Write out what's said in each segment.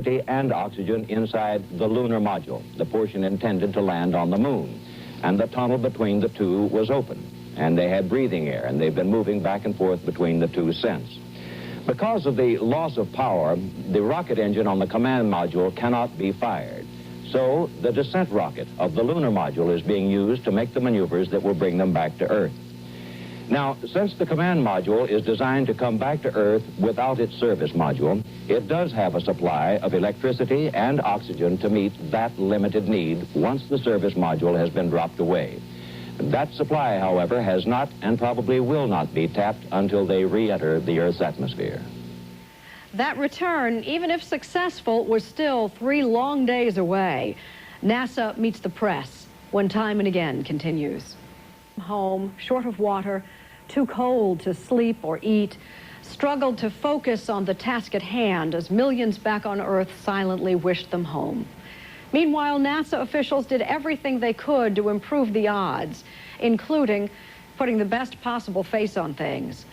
and oxygen inside the lunar module, the portion intended to land on the moon. And the tunnel between the two was open, and they had breathing air, and they've been moving back and forth between the two since. Because of the loss of power, the rocket engine on the command module cannot be fired. So the descent rocket of the lunar module is being used to make the maneuvers that will bring them back to Earth. Now, since the command module is designed to come back to Earth without its service module, it does have a supply of electricity and oxygen to meet that limited need once the service module has been dropped away. That supply, however, has not and probably will not be tapped until they re-enter the Earth's atmosphere. That return, even if successful, was still 3 long days away. NASA meets the press when Time and Again continues. Home, short of water, too cold to sleep or eat, struggled to focus on the task at hand as millions back on Earth silently wished them home. Meanwhile, NASA officials did everything they could to improve the odds, including putting the best possible face on things.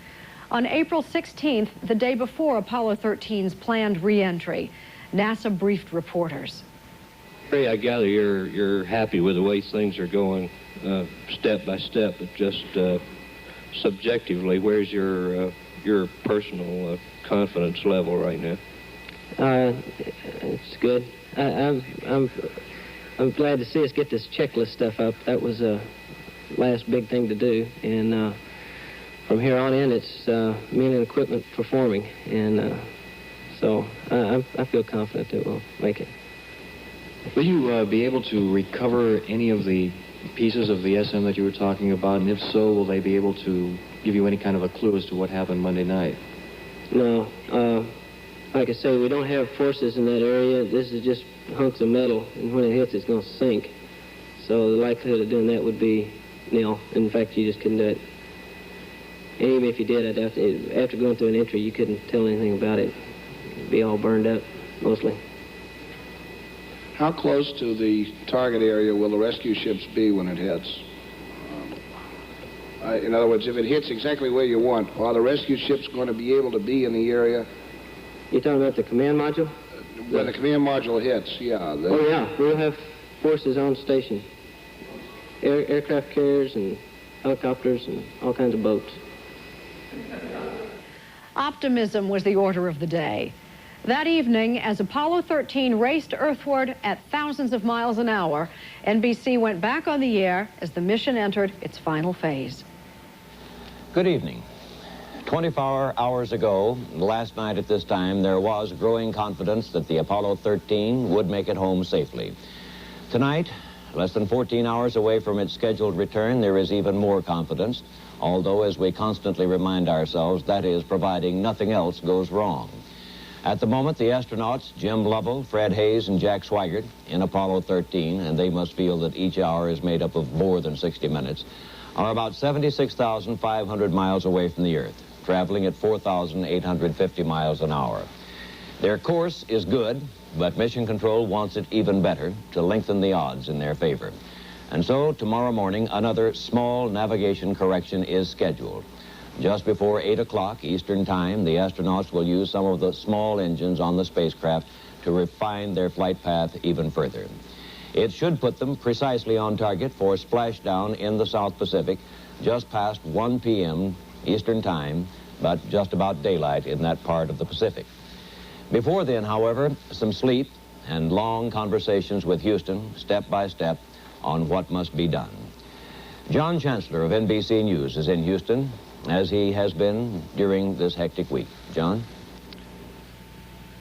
On April 16th, the day before Apollo 13's planned re-entry, NASA briefed reporters. Ray, I gather you're happy with the way things are going step by step, but just subjectively, where's your personal confidence level right now? It's good. I'm glad to see us get this checklist stuff up. That was the last big thing to do, and from here on in, it's men and equipment performing, and so I feel confident that we'll make it. Will you be able to recover any of the pieces of the SM that you were talking about, and if so, will they be able to give you any kind of a clue as to what happened Monday night? No. Like I say, we don't have forces in that area. This is just hunks of metal, and when it hits, it's going to sink. So the likelihood of doing that would be nil. In fact, you just couldn't do it. And even if you did, after going through an entry, you couldn't tell anything about it. It'd be all burned up, mostly. How close to the target area will the rescue ships be when it hits? In other words, if it hits exactly where you want, are the rescue ships going to be able to be in the area? You're talking about the command module? When the command module hits, yeah. Oh, yeah. We'll have forces on station. Aircraft carriers and helicopters and all kinds of boats. Optimism was the order of the day. That evening, as Apollo 13 raced earthward at thousands of miles an hour, NBC went back on the air as the mission entered its final phase. Good evening. 24 hours ago, last night at this time, there was growing confidence that the Apollo 13 would make it home safely. Tonight, less than 14 hours away from its scheduled return, there is even more confidence, although, as we constantly remind ourselves, that is providing nothing else goes wrong. At the moment, the astronauts, Jim Lovell, Fred Hayes, and Jack Swigert, in Apollo 13, and they must feel that each hour is made up of more than 60 minutes, are about 76,500 miles away from the Earth, traveling at 4,850 miles an hour. Their course is good, but Mission Control wants it even better to lengthen the odds in their favor. And so, tomorrow morning, another small navigation correction is scheduled. Just before 8 o'clock Eastern Time, the astronauts will use some of the small engines on the spacecraft to refine their flight path even further. It should put them precisely on target for splashdown in the South Pacific just past 1 p.m. Eastern Time, but just about daylight in that part of the Pacific. Before then, however, some sleep and long conversations with Houston, step by step, on what must be done. John Chancellor of NBC News is in Houston, as he has been during this hectic week. John?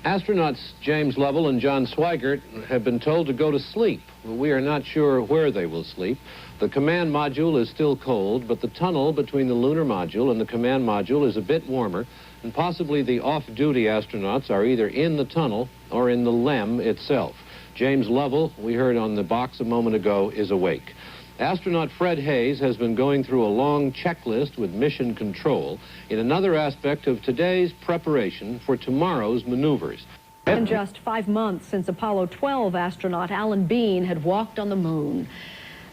Astronauts James Lovell and John Swigert have been told to go to sleep. We are not sure where they will sleep. The command module is still cold, but the tunnel between the lunar module and the command module is a bit warmer, and possibly the off-duty astronauts are either in the tunnel or in the LEM itself. James Lovell, we heard on the box a moment ago, is awake. Astronaut Fred Hayes has been going through a long checklist with Mission Control in another aspect of today's preparation for tomorrow's maneuvers. In just 5 months since Apollo 12 astronaut Alan Bean had walked on the moon.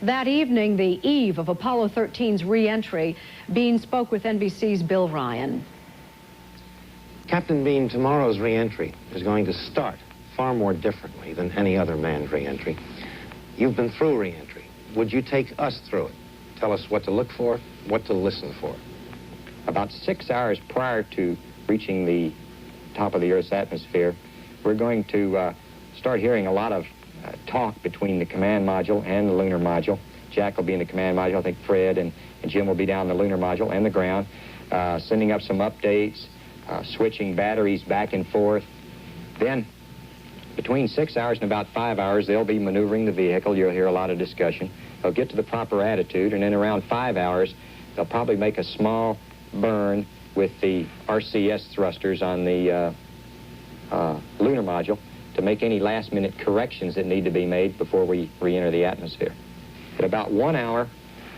That evening, the eve of Apollo 13's re-entry, Bean spoke with NBC's Bill Ryan. Captain Bean, tomorrow's re-entry is going to start far more differently than any other manned reentry. You've been through reentry. Would you take us through it? Tell us what to look for, what to listen for. About 6 hours prior to reaching the top of the Earth's atmosphere, we're going to start hearing a lot of talk between the command module and the lunar module. Jack will be in the command module. I think Fred and Jim will be down the lunar module and the ground, sending up some updates, switching batteries back and forth. Then, between 6 hours and about 5 hours, they'll be maneuvering the vehicle. You'll hear a lot of discussion. They'll get to the proper attitude, and then around 5 hours, they'll probably make a small burn with the RCS thrusters on the lunar module to make any last-minute corrections that need to be made before we re-enter the atmosphere. At about 1 hour,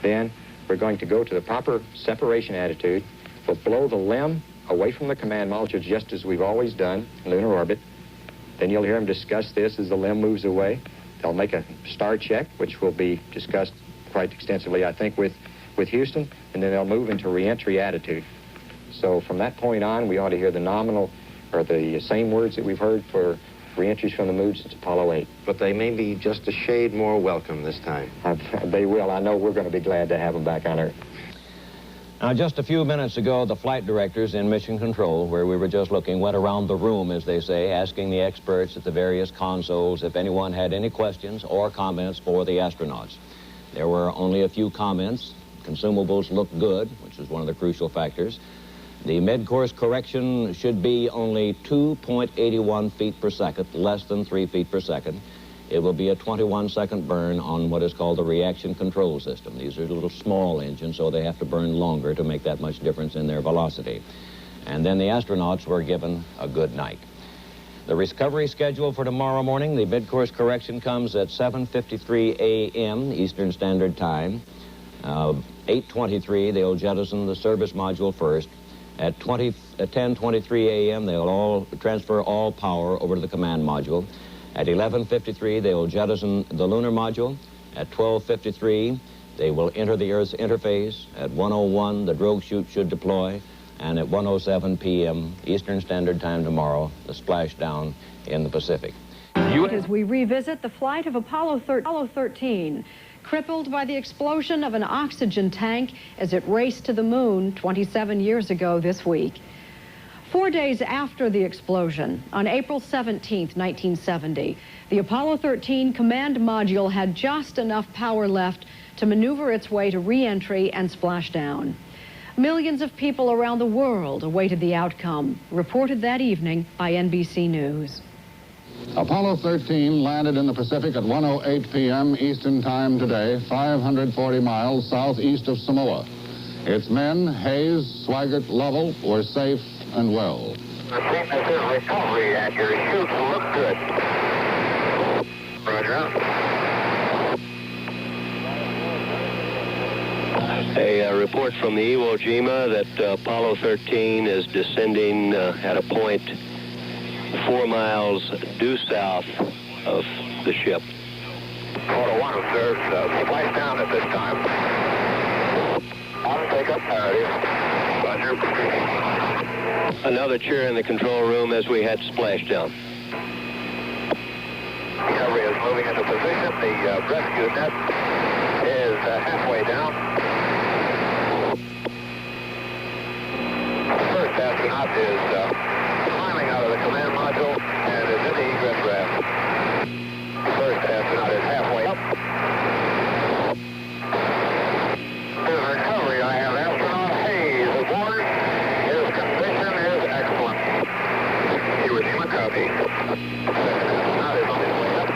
then, we're going to go to the proper separation attitude. We'll blow the LEM away from the command module just as we've always done, lunar orbit. Then you'll hear them discuss this as the LEM moves away. They'll make a star check, which will be discussed quite extensively, I think, with Houston, and then they'll move into re-entry attitude. So from that point on, we ought to hear the nominal, or the same words that we've heard for re-entries from the moon since Apollo 8. But they may be just a shade more welcome this time. They will. I know we're going to be glad to have them back on Earth. Now, just a few minutes ago, the flight directors in Mission Control, where we were just looking, went around the room, as they say, asking the experts at the various consoles if anyone had any questions or comments for the astronauts. There were only a few comments. Consumables looked good, which is one of the crucial factors. The mid-course correction should be only 2.81 feet per second, less than 3 feet per second. It will be a 21-second burn on what is called the reaction control system. These are little small engines, so they have to burn longer to make that much difference in their velocity. And then the astronauts were given a good night. The recovery schedule for tomorrow morning, the mid-course correction comes at 7:53 a.m. Eastern Standard Time. 8:23, they'll jettison the service module first. At 10:23 a.m., they'll all transfer all power over to the command module. At 11:53, they will jettison the lunar module. At 12:53, they will enter the Earth's interface. At 1:01, the drogue chute should deploy. And at 1:07 p.m. Eastern Standard Time tomorrow, the splashdown in the Pacific. As we revisit the flight of Apollo 13, crippled by the explosion of an oxygen tank as it raced to the moon 27 years ago this week. 4 days after the explosion, on April 17, 1970, the Apollo 13 command module had just enough power left to maneuver its way to re-entry and splashdown. Millions of people around the world awaited the outcome, reported that evening by NBC News. Apollo 13 landed in the Pacific at 1:08 p.m. Eastern Time today, 540 miles southeast of Samoa. Its men, Hayes, Swigert, Lovell, were safe and well. The thickness is recovery and your chutes look good. Roger. A report from the Iwo Jima that Apollo 13 is descending at a point 4 miles due south of the ship. Photo 1 observed splashdown at this time. On take up parity. Roger. Another cheer in the control room as we head splashdown. Recovery is moving into position. The rescue net is halfway down. The first astronaut is climbing out of the command module and is in the egress raft. The first astronaut is halfway up. His recovery, I have astronaut Hayes aboard. His condition is excellent. Iwo Jima copy. Second astronaut is on his way up.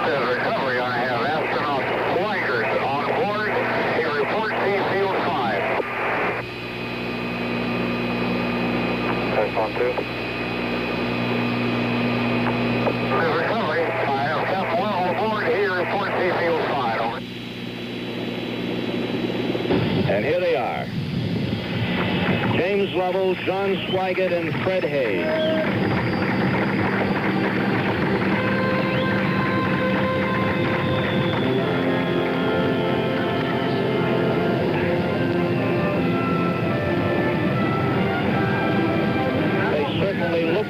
His recovery, I have astronaut Swigert on board. He reports he feels fine. Test 1, 2. His recovery, I have Captain Lovell aboard. He reports he feels fine. Over. And here they are. James Lovell, John Swigert, and Fred Hayes. They certainly look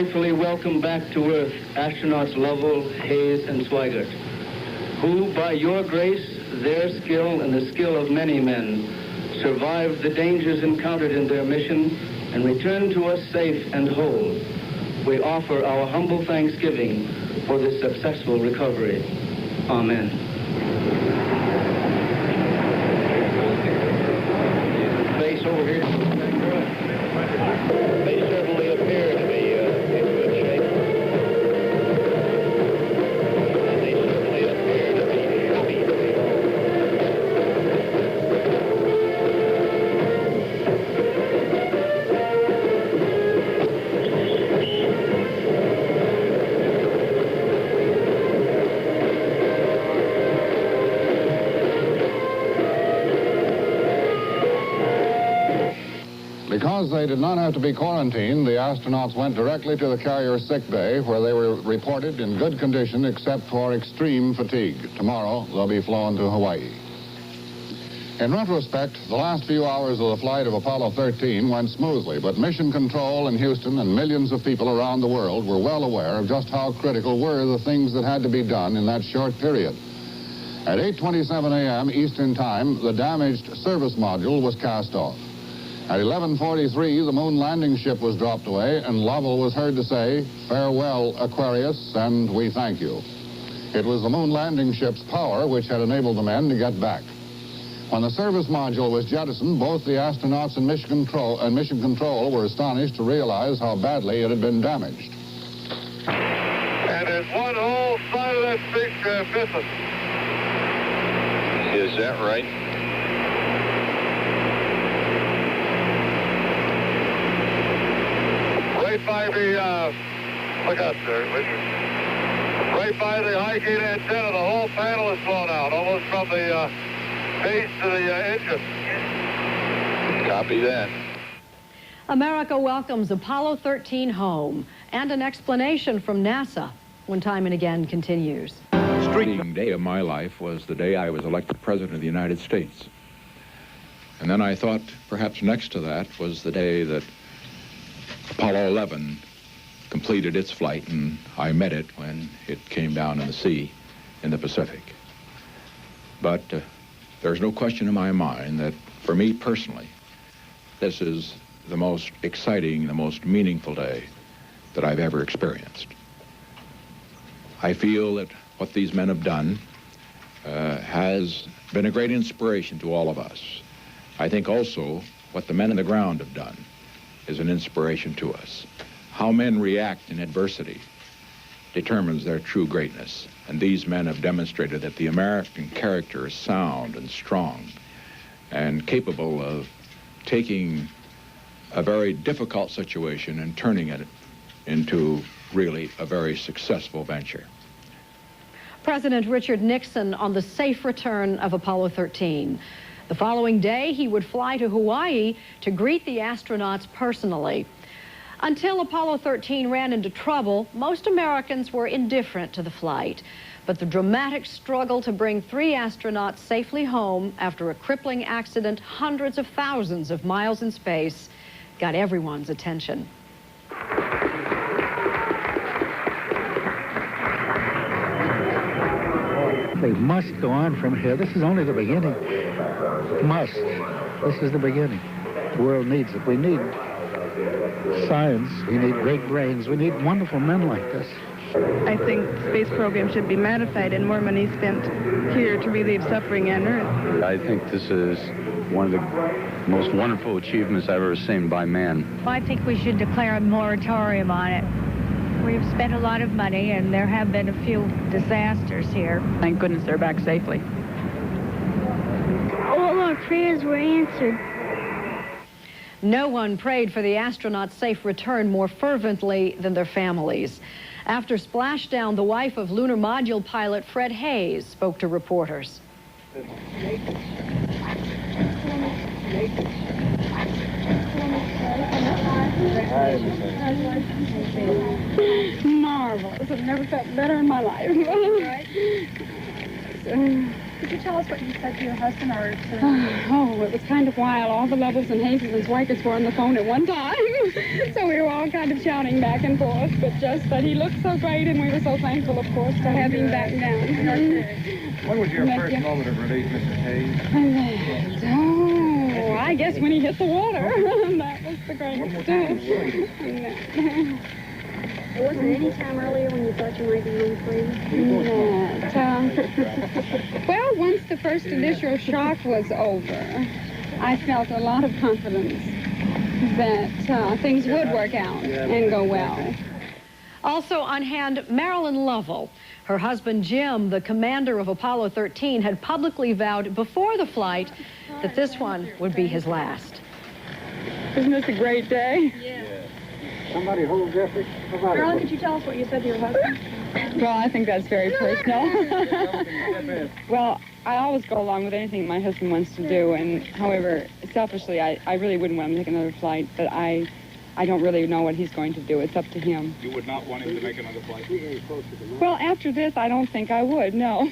joyfully welcome back to Earth astronauts Lovell, Hayes, and Swigert, who, by your grace, their skill, and the skill of many men, survived the dangers encountered in their mission and returned to us safe and whole. We offer our humble thanksgiving for this successful recovery. Amen. Face over here. They certainly appear to be in good shape. And they certainly appear to be happy to be home. Because they did not have to be quarantined, the astronauts went directly to the carrier sick bay, where they were reported in good condition except for extreme fatigue. Tomorrow, they'll be flown to Hawaii. In retrospect, the last few hours of the flight of Apollo 13 went smoothly, but Mission Control in Houston and millions of people around the world were well aware of just how critical were the things that had to be done in that short period. At 8:27 a.m. Eastern Time, the damaged service module was cast off. At 11:43, the moon landing ship was dropped away, and Lovell was heard to say, "Farewell, Aquarius, and we thank you." It was the moon landing ship's power which had enabled the men to get back. When the service module was jettisoned, both the astronauts and Mission Control were astonished to realize how badly it had been damaged. And there's one whole side of that thing missing. Is that right? Right by the, look out there, will you? Right by the high gate antenna, the whole panel is blown out, almost from the base to the engine. Copy that. America welcomes Apollo 13 home, and an explanation from NASA when Time and Again continues. The striking day of my life was the day I was elected President of the United States. And then I thought perhaps next to that was the day that Apollo 11 completed its flight, and I met it when it came down in the sea in the Pacific. But there's no question in my mind that for me personally, this is the most exciting, the most meaningful day that I've ever experienced. I feel that what these men have done has been a great inspiration to all of us. I think also what the men on the ground have done is an inspiration to us. How men react in adversity determines their true greatness. And these men have demonstrated that the American character is sound and strong and capable of taking a very difficult situation and turning it into really a very successful venture. President Richard Nixon on the safe return of Apollo 13. The following day, he would fly to Hawaii to greet the astronauts personally. Until Apollo 13 ran into trouble, most Americans were indifferent to the flight. But the dramatic struggle to bring 3 astronauts safely home after a crippling accident hundreds of thousands of miles in space got everyone's attention. They must go on from here. This is only the beginning. Must. This is the beginning. The world needs it. We need science. We need great brains. We need wonderful men like this. I think the space program should be modified and more money spent here to relieve suffering on Earth. I think this is one of the most wonderful achievements I've ever seen by man. I think we should declare a moratorium on it. We've spent a lot of money, and there have been a few disasters here. Thank goodness they're back safely. All our prayers were answered. No one prayed for the astronauts' safe return more fervently than their families. After Splashdown, the wife of lunar module pilot Fred Hayes spoke to reporters. Marvelous. I've never felt better in my life. Could you tell us what you said to your husband or to... Oh, it was kind of wild. All the Lovels and Hayes and Swigert were on the phone at one time. So we were all kind of shouting back and forth, but just that he looked so great, and we were so thankful, of course, to have him back down. What was your first moment of relief, Mrs. Hayes? Oh, I guess when he hit the water. That was the greatest. Was there any time earlier when you thought you might be home free? Well, once the first initial shock was over, I felt a lot of confidence that things would work out and go well. Also on hand, Marilyn Lovell. Her husband, Jim, the commander of Apollo 13, had publicly vowed before the flight that this one would be his last. Isn't this a great day? Yeah. Somebody hold Jeffrey. Marilyn, could you tell us what you said to your husband? Well, I think that's very personal. Well, I always go along with anything my husband wants to do, and however, selfishly, I really wouldn't want him to take another flight, but I don't really know what he's going to do. It's up to him. You would not want him to make another flight? Well, after this, I don't think I would, no.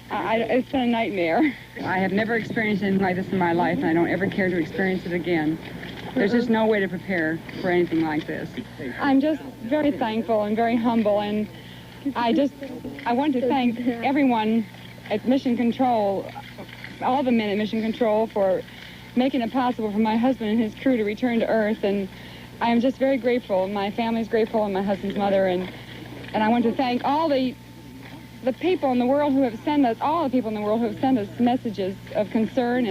It's been a nightmare. I have never experienced anything like this in my life, and I don't ever care to experience it again. There's just no way to prepare for anything like this. I'm just very thankful and very humble, and I want to thank everyone at Mission Control, all the men at Mission Control, for making it possible for my husband and his crew to return to Earth, and I am just very grateful. My family's grateful, and my husband's mother, and I want to thank all the people in the world who have sent us, all the people in the world who have sent us messages of concern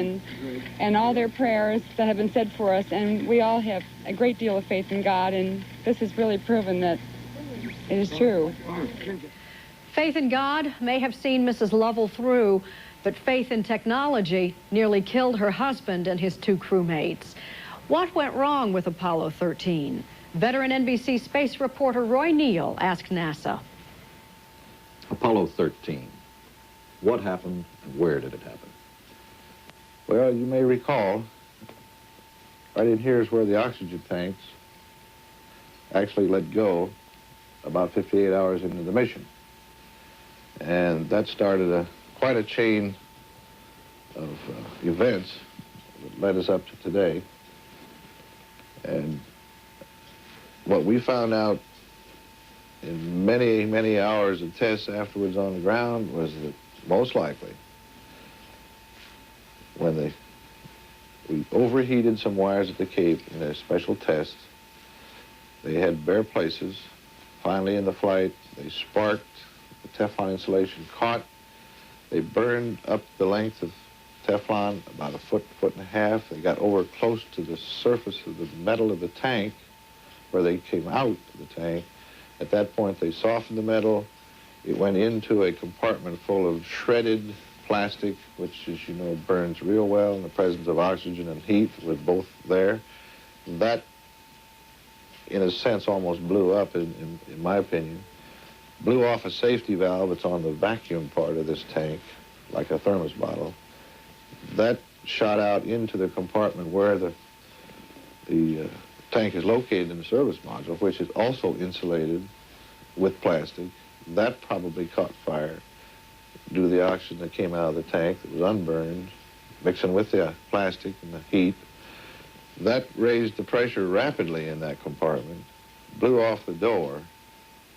and all their prayers that have been said for us, and we all have a great deal of faith in God, and this has really proven that it is true. Faith in God may have seen Mrs. Lovell through, but faith in technology nearly killed her husband and his two crewmates. What went wrong with Apollo 13? Veteran NBC space reporter Roy Neal asked NASA. Apollo 13. What happened and where did it happen? Well, you may recall, right in here is where the oxygen tanks actually let go about 58 hours into the mission. And that started quite a chain of events that led us up to today. And what we found out in many, many hours of tests afterwards on the ground was that most likely when we overheated some wires at the Cape in their special tests, they had bare places. Finally in the flight, they sparked, the Teflon insulation caught, they burned up the length of Teflon about a foot, foot and a half. They got over close to the surface of the metal of the tank where they came out of the tank. At that point, they softened the metal. It went into a compartment full of shredded plastic, which, as you know, burns real well in the presence of oxygen and heat, with both there. That, in a sense, almost blew up, in my opinion. Blew off a safety valve that's on the vacuum part of this tank, like a thermos bottle. That shot out into the compartment where the tank is located in the service module, which is also insulated with plastic. That probably caught fire due to the oxygen that came out of the tank that was unburned, mixing with the plastic and the heat. That raised the pressure rapidly in that compartment, blew off the door,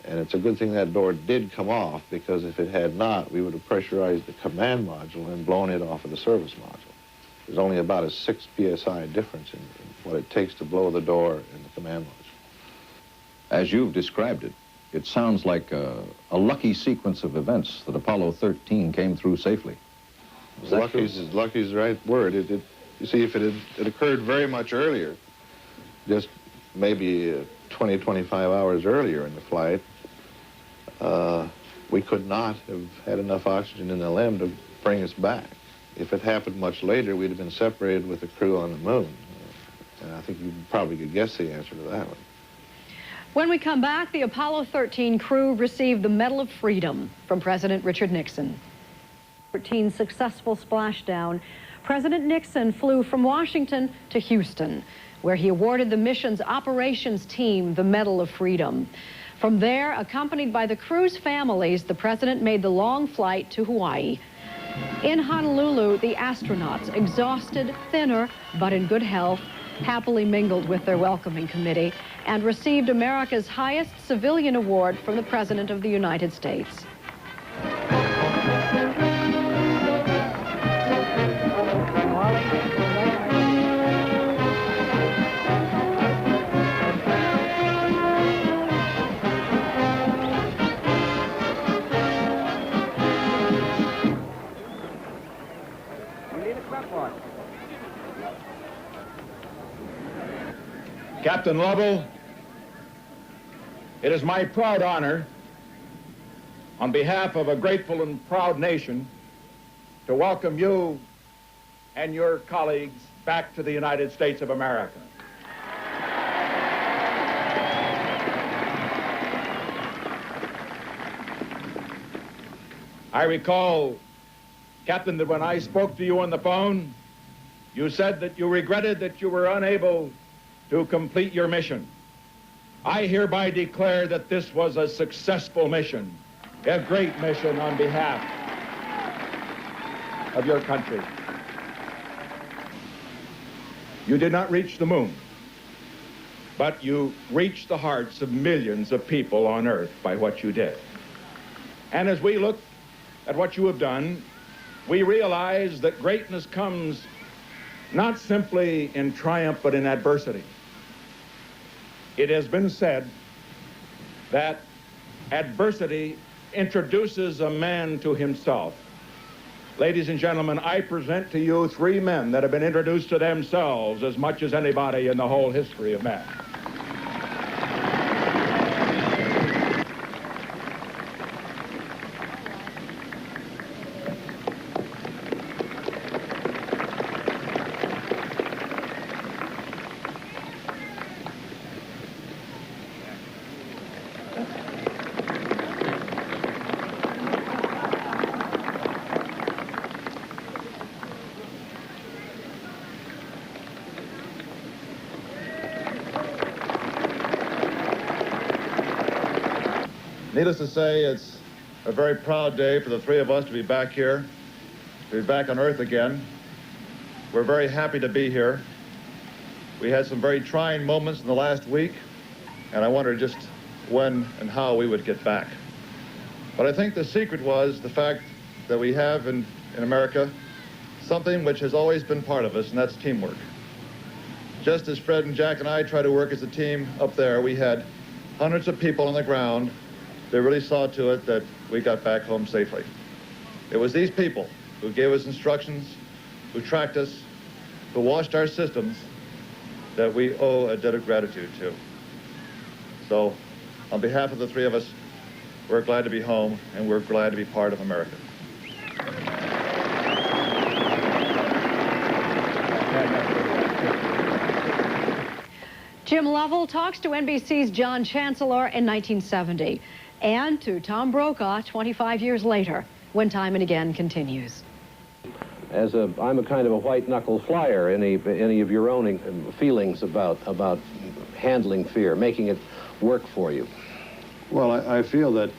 and it's a good thing that door did come off, because if it had not, we would have pressurized the command module and blown it off of the service module. There's only about a 6 psi difference in what it takes to blow the door in the command module. As you've described it, it sounds like a lucky sequence of events that Apollo 13 came through safely. Lucky is the right word. You see, if it had occurred very much earlier, just maybe 20, 25 hours earlier in the flight, we could not have had enough oxygen in the LEM to bring us back. If it happened much later, we'd have been separated with the crew on the moon. And I think you probably could guess the answer to that one. When we come back, the Apollo 13 crew received the Medal of Freedom from President Richard Nixon. 13 successful splashdown, President Nixon flew from Washington to Houston, where he awarded the mission's operations team the Medal of Freedom. From there, accompanied by the crew's families, the president made the long flight to Hawaii. In Honolulu, the astronauts, exhausted, thinner, but in good health, happily mingled with their welcoming committee and received America's highest civilian award from the President of the United States. Captain Lovell, it is my proud honor, on behalf of a grateful and proud nation, to welcome you and your colleagues back to the United States of America. I recall, Captain, that when I spoke to you on the phone, you said that you regretted that you were unable to complete your mission. I hereby declare that this was a successful mission, a great mission on behalf of your country. You did not reach the moon, but you reached the hearts of millions of people on Earth by what you did. And as we look at what you have done, we realize that greatness comes not simply in triumph, but in adversity. It has been said that adversity introduces a man to himself. Ladies and gentlemen, I present to you three men that have been introduced to themselves as much as anybody in the whole history of man. Needless to say, it's a very proud day for the three of us to be back here, to be back on Earth again. We're very happy to be here. We had some very trying moments in the last week, and I wondered just when and how we would get back. But I think the secret was the fact that we have in America something which has always been part of us, and that's teamwork. Just as Fred and Jack and I try to work as a team up there, we had hundreds of people on the ground. They really saw to it that we got back home safely. It was these people who gave us instructions, who tracked us, who watched our systems, that we owe a debt of gratitude to. So, on behalf of the three of us, we're glad to be home, and we're glad to be part of America. Jim Lovell talks to NBC's John Chancellor in 1970 and to Tom Brokaw 25 years later, when Time and Again continues. I'm a kind of a white-knuckle flyer. Any of your own feelings about handling fear, making it work for you? Well, I feel that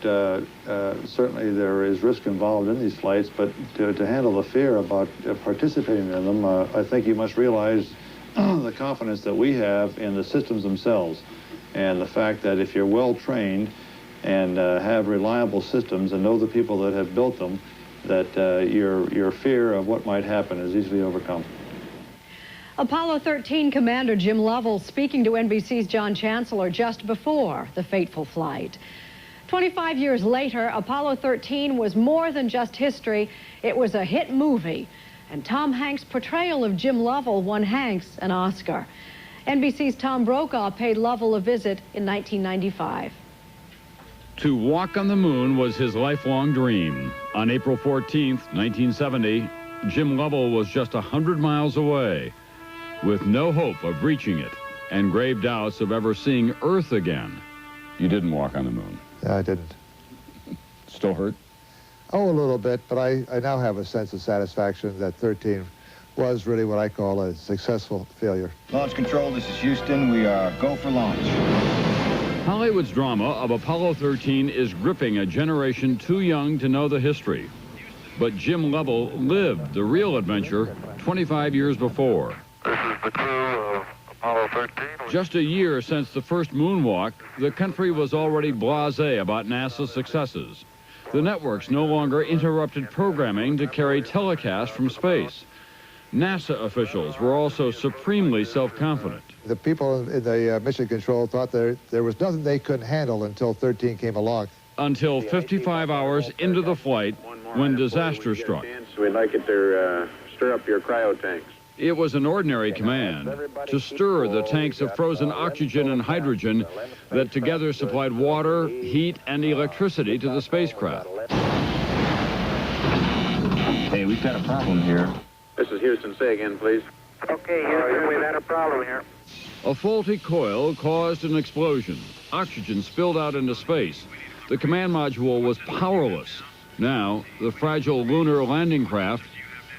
certainly there is risk involved in these flights, but to handle the fear about participating in them, I think you must realize the confidence that we have in the systems themselves, and the fact that if you're well trained and have reliable systems and know the people that have built them, that your fear of what might happen is easily overcome. Apollo 13 Commander Jim Lovell speaking to NBC's John Chancellor just before the fateful flight. 25 years later, Apollo 13 was more than just history. It was a hit movie. And Tom Hanks' portrayal of Jim Lovell won Hanks an Oscar. NBC's Tom Brokaw paid Lovell a visit in 1995. To walk on the moon was his lifelong dream. On April 14th, 1970, Jim Lovell was just 100 miles away, with no hope of reaching it and grave doubts of ever seeing Earth again. You didn't walk on the moon? I didn't. Still hurt? Oh, a little bit, but I now have a sense of satisfaction that 13 was really what I call a successful failure. Launch Control, this is Houston. We are go for launch. Hollywood's drama of Apollo 13 is gripping a generation too young to know the history. But Jim Lovell lived the real adventure 25 years before. This is the crew of Apollo 13. Just a year since the first moonwalk, the country was already blasé about NASA's successes. The networks no longer interrupted programming to carry telecasts from space. NASA officials were also supremely self-confident. The people in the mission control thought there was nothing they couldn't handle until 13 came along. Until 55 hours into the flight, when disaster struck. We'd like it to stir up your cryo tanks. It was an ordinary command to stir the tanks of frozen oxygen and hydrogen that together supplied water, heat, and electricity to the spacecraft. Hey, we've got a problem here. This is Houston. Say again, please. Okay, Houston, we've had a problem here. A faulty coil caused an explosion. Oxygen spilled out into space. The command module was powerless. Now, the fragile lunar landing craft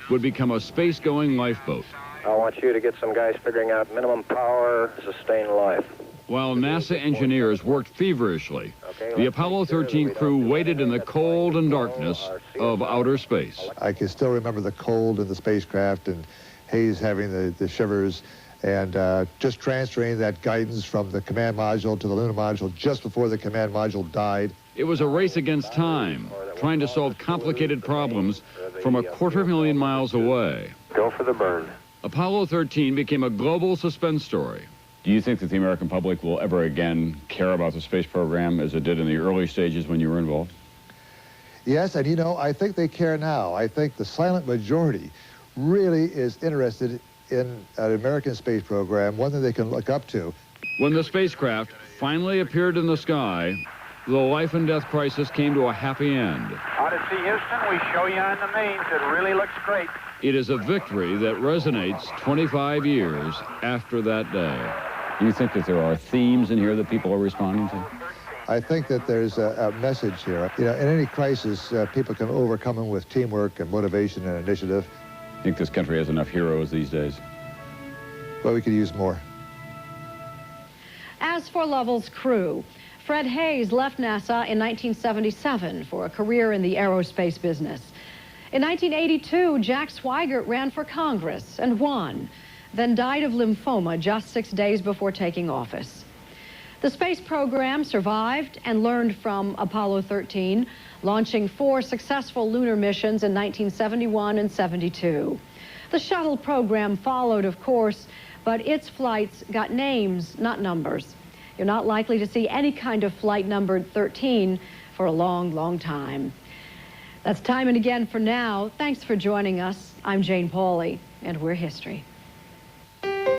would become a space-going lifeboat. I want you to get some guys figuring out minimum power, sustain life. While NASA engineers worked feverishly, the Apollo 13 crew waited in the cold and darkness of outer space. I can still remember the cold in the spacecraft and Hayes having the shivers and just transferring that guidance from the command module to the lunar module just before the command module died. It was a race against time, trying to solve complicated problems from 250,000 miles away. Go for the burn. Apollo 13 became a global suspense story. Do you think that the American public will ever again care about the space program as it did in the early stages when you were involved? Yes, and you know, I think they care now. I think the silent majority really is interested in an American space program, one that they can look up to. When the spacecraft finally appeared in the sky, the life and death crisis came to a happy end. Odyssey, Houston, we show you on the mains. It really looks great. It is a victory that resonates 25 years after that day. Do you think that there are themes in here that people are responding to? I think that there's a message here. You know, in any crisis, people can overcome them with teamwork and motivation and initiative. I think this country has enough heroes these days. But we could use more. As for Lovell's crew, Fred Hayes left NASA in 1977 for a career in the aerospace business. In 1982, Jack Swigert ran for Congress and won, then died of lymphoma just 6 days before taking office. The space program survived and learned from Apollo 13, launching 4 successful lunar missions in 1971 and 72. The shuttle program followed, of course, but its flights got names, not numbers. You're not likely to see any kind of flight numbered 13 for a long, long time. That's time and again for now. Thanks for joining us. I'm Jane Pauley, and we're history.